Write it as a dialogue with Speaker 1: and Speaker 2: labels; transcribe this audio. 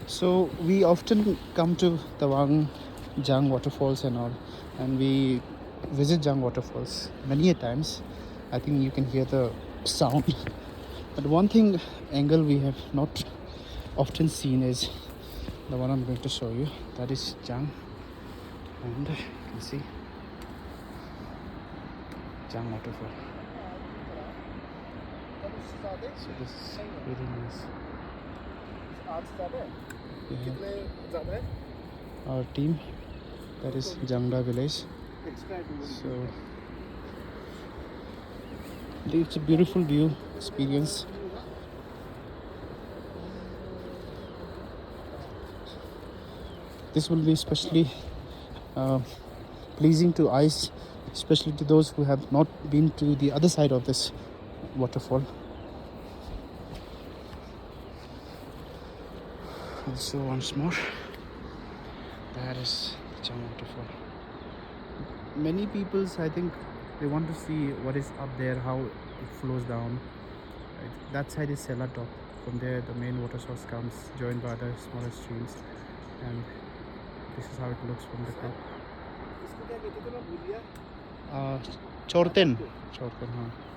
Speaker 1: So we often come to Tawang, Jang waterfalls and all, and we visit Jang waterfalls many a times. I think you can hear the sound. But one thing angle we have not often seen is the one I'm going to show you. That is Jang, and you can see Jang waterfall. So this is really nice. We have our team, that is Jangda village. So it's a beautiful view experience. This will be especially pleasing to eyes, especially to those who have not been to the other side of this waterfall. Also once more, that is Jang waterfall. Many people's, I think, they want to see what is up there, how it flows down. That side is Sela top. From there the main water source comes, joined by other smaller streams, and this is how it looks from the top. Chorten, हाँ.